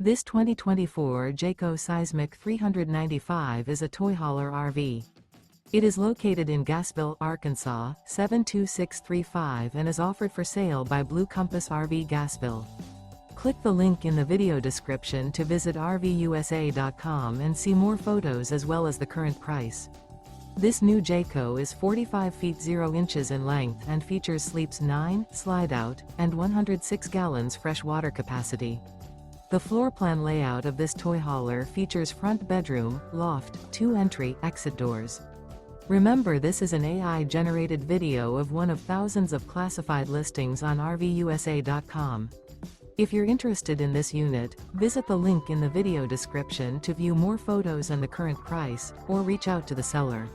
This 2024 Jayco Seismic 395 is a toy hauler RV. It is located in Gassville, Arkansas, 72635 and is offered for sale by Blue Compass RV Gassville. Click the link in the video description to visit RVUSA.com and see more photos as well as the current price. This new Jayco is 45 feet 0 inches in length and features sleeps 9, slide-out, and 106 gallons fresh water capacity. The floor plan layout of this toy hauler features front bedroom, loft, 2 entry, exit doors. Remember, this is an AI-generated video of one of thousands of classified listings on RVUSA.com. If you're interested in this unit, visit the link in the video description to view more photos and the current price, or reach out to the seller.